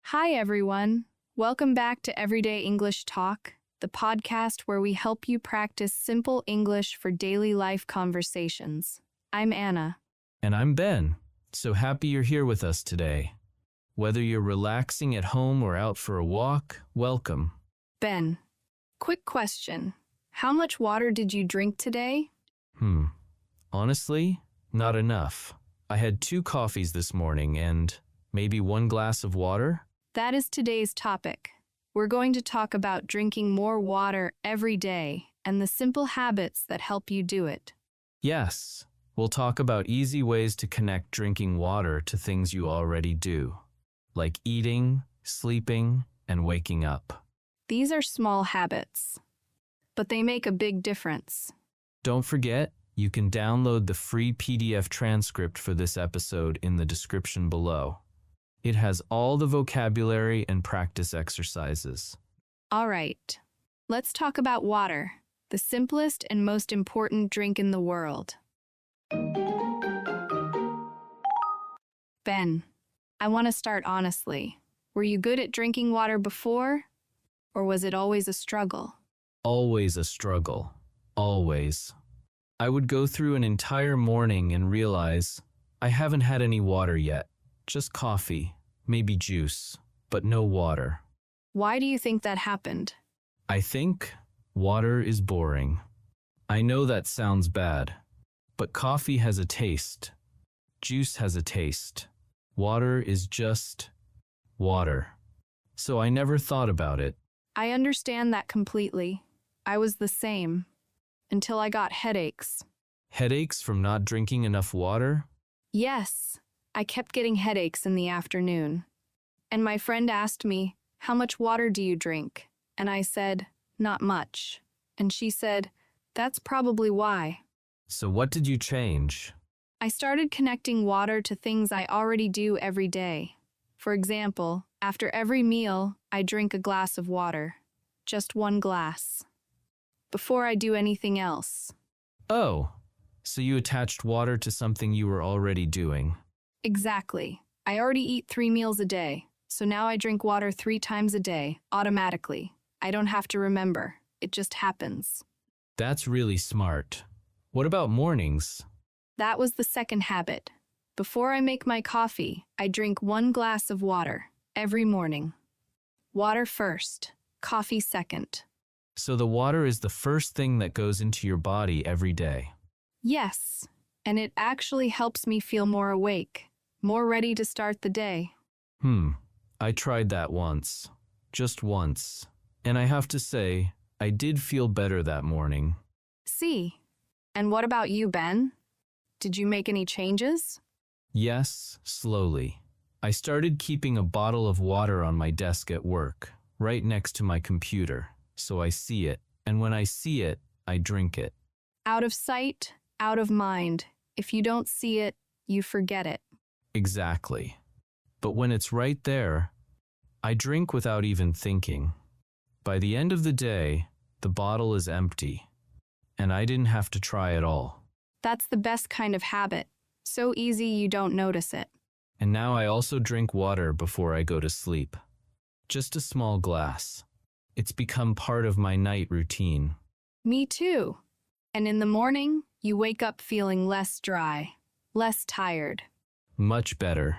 Hi, everyone. Welcome back to Everyday English Talk, the podcast where we help you practice simple English for daily life conversations. I'm Anna. And I'm Ben. So happy you're here with us today. Whether you're relaxing at home or out for a walk, welcome. Ben, quick question. How much water did you drink today? Honestly, not enough. I had 2 coffees this morning and maybe 1 glass of water. That is today's topic. We're going to talk about drinking more water every day and the simple habits that help you do it. Yes, we'll talk about easy ways to connect drinking water to things you already do, like eating, sleeping, and waking up. These are small habits, but they make a big difference. Don't forget, you can download the free PDF transcript for this episode in the description below. It has all the vocabulary and practice exercises. All right, let's talk about water, the simplest and most important drink in the world. Ben, I want to start honestly. Were you good at drinking water before, or was it always a struggle? Always a struggle. Always. I would go through an entire morning and realize I haven't had any water yet. Just coffee, maybe juice, but no water. Why do you think that happened? I think water is boring. I know that sounds bad, but coffee has a taste. Juice has a taste. Water is just water. So I never thought about it. I understand that completely. I was the same, until I got headaches. Headaches from not drinking enough water? Yes, I kept getting headaches in the afternoon. And my friend asked me, "How much water do you drink?" And I said, "Not much." And she said, "That's probably why." So what did you change? I started connecting water to things I already do every day. For example, after every meal, I drink a glass of water. Just 1 glass. Before I do anything else. Oh, so you attached water to something you were already doing. Exactly. I already eat 3 meals a day, so now I drink water 3 times a day, automatically. I don't have to remember. It just happens. That's really smart. What about mornings? That was the second habit. Before I make my coffee, I drink 1 glass of water every morning. Water first, coffee second. So the water is the first thing that goes into your body every day. Yes, and it actually helps me feel more awake, more ready to start the day. I tried that once. Just once. And I have to say, I did feel better that morning. See. And what about you, Ben? Did you make any changes? Yes, slowly. I started keeping a bottle of water on my desk at work, right next to my computer, so I see it, and when I see it, I drink it. Out of sight, out of mind. If you don't see it, you forget it. Exactly. But when it's right there, I drink without even thinking. By the end of the day, the bottle is empty, and I didn't have to try at all. That's the best kind of habit. So easy you don't notice it. And now I also drink water before I go to sleep. Just a small glass. It's become part of my night routine. Me too. And in the morning, you wake up feeling less dry, less tired. Much better.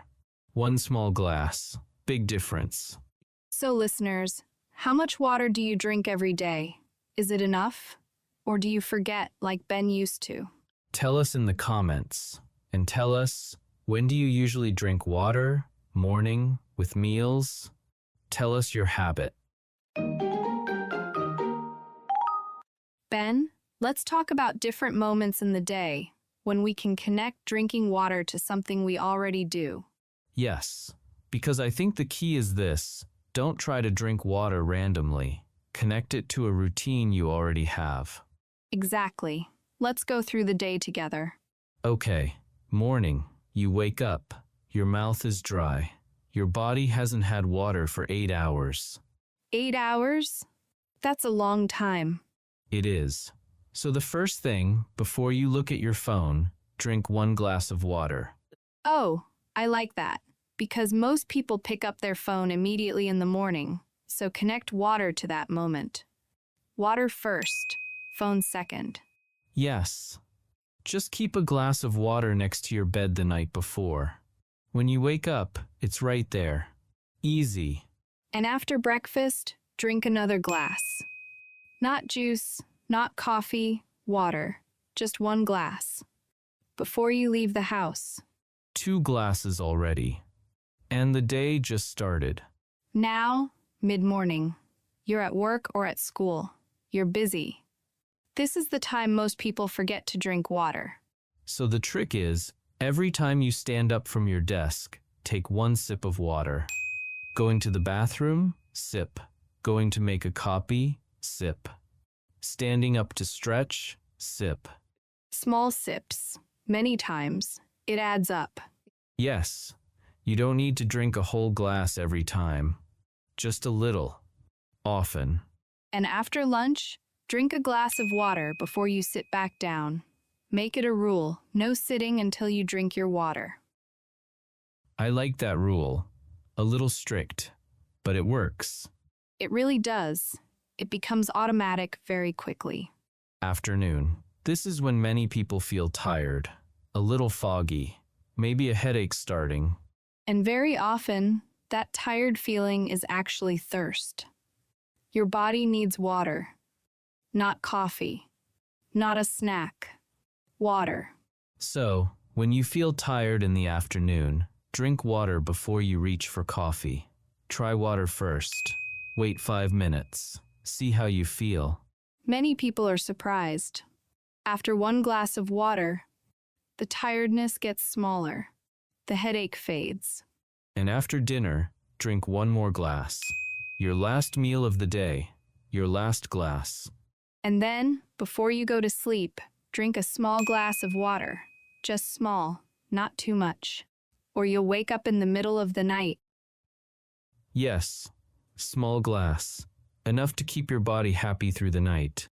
1 small glass. Big difference. So listeners, how much water do you drink every day? Is it enough? Or do you forget like Ben used to? Tell us in the comments. And tell us, when do you usually drink water? Morning? With meals? Tell us your habit. Ben, let's talk about different moments in the day when we can connect drinking water to something we already do. Yes, because I think the key is this. Don't try to drink water randomly. Connect it to a routine you already have. Exactly. Let's go through the day together. Okay, morning. You wake up. Your mouth is dry. Your body hasn't had water for 8 hours. 8 hours? That's a long time. It is. So the first thing, before you look at your phone, drink 1 glass of water. Oh, I like that, because most people pick up their phone immediately in the morning, so connect water to that moment. Water first, phone second. Yes. Just keep a glass of water next to your bed the night before. When you wake up, it's right there. Easy. And after breakfast, drink another glass. Not juice, not coffee, water. Just one glass. Before you leave the house. 2 glasses already. And the day just started. Now, mid-morning. You're at work or at school. You're busy. This is the time most people forget to drink water. So the trick is, every time you stand up from your desk, take 1 sip of water. Going to the bathroom? Sip. Going to make a copy? Sip. Standing up to stretch? Sip. Small sips. Many times. It adds up. Yes, you don't need to drink a whole glass every time. Just a little. Often. And after lunch, drink a glass of water before you sit back down. Make it a rule, no sitting until you drink your water. I like that rule. A little strict, but it works. It really does. It becomes automatic very quickly. Afternoon. This is when many people feel tired, a little foggy, maybe a headache starting. And very often, that tired feeling is actually thirst. Your body needs water. Not coffee. Not a snack. Water. So, when you feel tired in the afternoon, drink water before you reach for coffee. Try water first. Wait 5 minutes. See how you feel. Many people are surprised. After 1 glass of water, the tiredness gets smaller. The headache fades. And after dinner, drink 1 more glass. Your last meal of the day. Your last glass. And then, before you go to sleep, drink a small glass of water. Just small, not too much. Or you'll wake up in the middle of the night. Yes, small glass. Enough to keep your body happy through the night.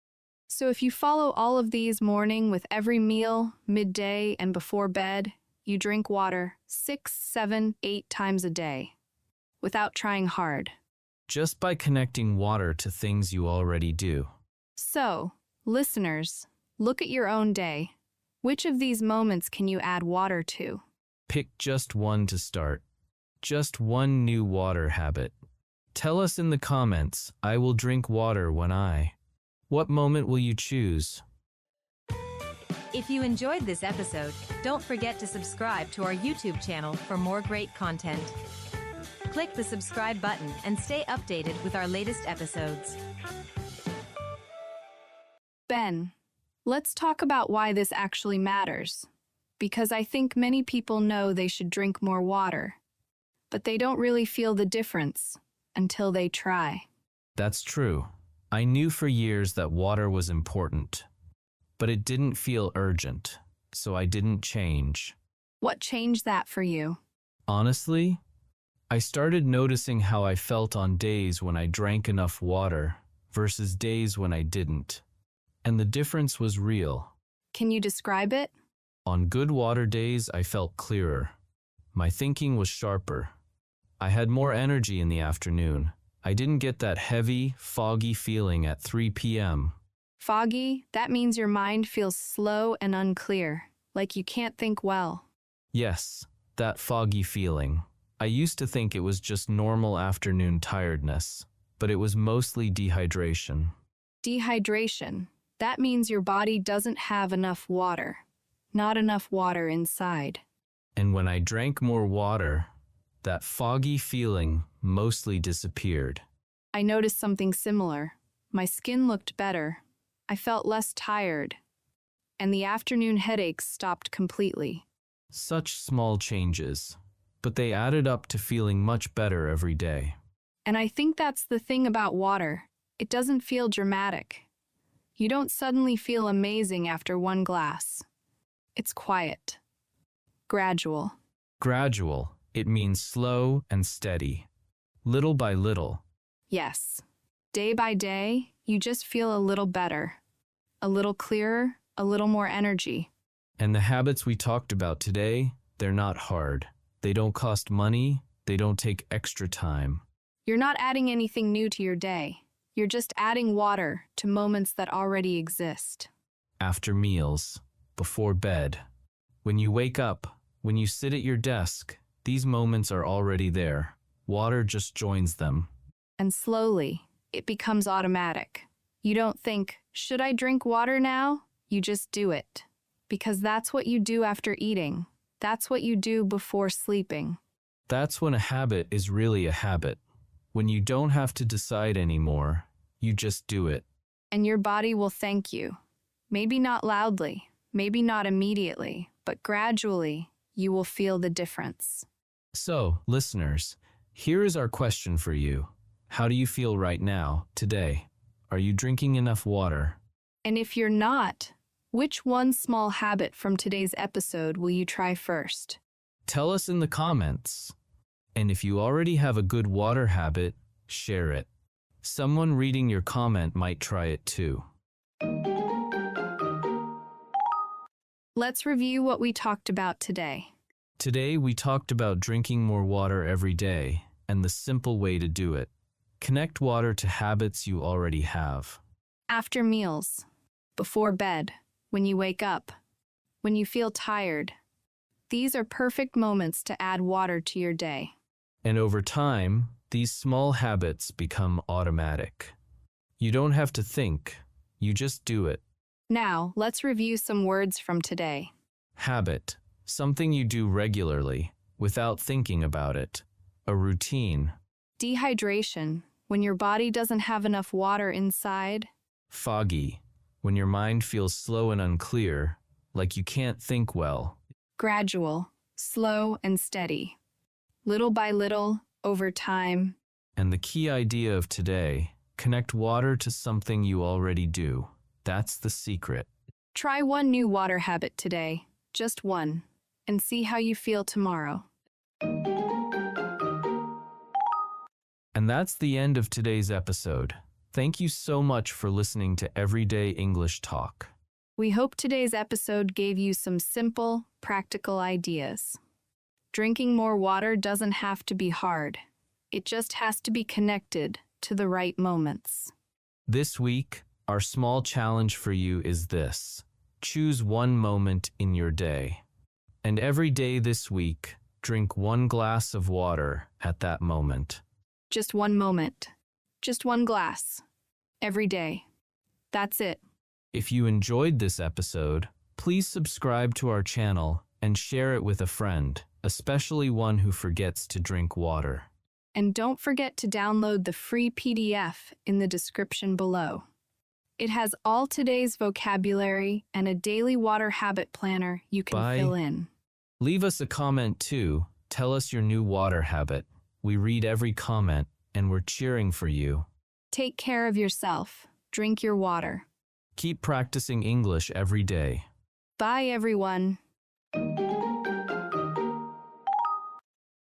So if you follow all of these morning with every meal, midday, and before bed, you drink water 6, 7, 8 times a day, without trying hard. Just by connecting water to things you already do. So, listeners, look at your own day. Which of these moments can you add water to? Pick just one to start. Just one new water habit. Tell us in the comments, I will drink water when I. What moment will you choose? If you enjoyed this episode, don't forget to subscribe to our YouTube channel for more great content. Click the subscribe button and stay updated with our latest episodes. Ben, let's talk about why this actually matters. Because I think many people know they should drink more water, but they don't really feel the difference until they try. That's true. I knew for years that water was important, but it didn't feel urgent, so I didn't change. What changed that for you? Honestly, I started noticing how I felt on days when I drank enough water versus days when I didn't. And the difference was real. Can you describe it? On good water days, I felt clearer. My thinking was sharper. I had more energy in the afternoon. I didn't get that heavy, foggy feeling at 3 p.m. Foggy, that means your mind feels slow and unclear, like you can't think well. Yes, that foggy feeling. I used to think it was just normal afternoon tiredness, but it was mostly dehydration. Dehydration, that means your body doesn't have enough water. Not enough water inside. And when I drank more water, that foggy feeling mostly disappeared. I noticed something similar. My skin looked better. I felt less tired. And the afternoon headaches stopped completely. Such small changes, but they added up to feeling much better every day. And I think that's the thing about water. It doesn't feel dramatic. You don't suddenly feel amazing after 1 glass. It's quiet. Gradual. Gradual, it means slow and steady. Little by little. Yes. Day by day, you just feel a little better. A little clearer, a little more energy. And the habits we talked about today, they're not hard. They don't cost money, they don't take extra time. You're not adding anything new to your day. You're just adding water to moments that already exist. After meals, before bed, when you wake up, when you sit at your desk, these moments are already there. Water just joins them. And slowly, it becomes automatic. You don't think, should I drink water now? You just do it. Because that's what you do after eating. That's what you do before sleeping. That's when a habit is really a habit. When you don't have to decide anymore, you just do it. And your body will thank you. Maybe not loudly, maybe not immediately, but gradually, you will feel the difference. So, listeners, here is our question for you. How do you feel right now, today? Are you drinking enough water? And if you're not, which one small habit from today's episode will you try first? Tell us in the comments. And if you already have a good water habit, share it. Someone reading your comment might try it too. Let's review what we talked about today. Today we talked about drinking more water every day and the simple way to do it. Connect water to habits you already have. After meals, before bed, when you wake up, when you feel tired, these are perfect moments to add water to your day. And over time, these small habits become automatic. You don't have to think, you just do it. Now, let's review some words from today. Habit, something you do regularly, without thinking about it. A routine. Dehydration, when your body doesn't have enough water inside. Foggy, when your mind feels slow and unclear, like you can't think well. Gradual, slow and steady. Little by little, over time. And the key idea of today, connect water to something you already do. That's the secret. Try one new water habit today, just one, and see how you feel tomorrow. And that's the end of today's episode. Thank you so much for listening to Everyday English Talk. We hope today's episode gave you some simple, practical ideas. Drinking more water doesn't have to be hard. It just has to be connected to the right moments. This week, our small challenge for you is this. Choose one moment in your day. And every day this week, drink 1 glass of water at that moment. Just one moment. Just one glass. Every day. That's it. If you enjoyed this episode, please subscribe to our channel and share it with a friend, especially one who forgets to drink water. And don't forget to download the free PDF in the description below. It has all today's vocabulary and a daily water habit planner you can fill in. Leave us a comment too. Tell us your new water habit. We read every comment and we're cheering for you. Take care of yourself. Drink your water. Keep practicing English every day. Bye, everyone.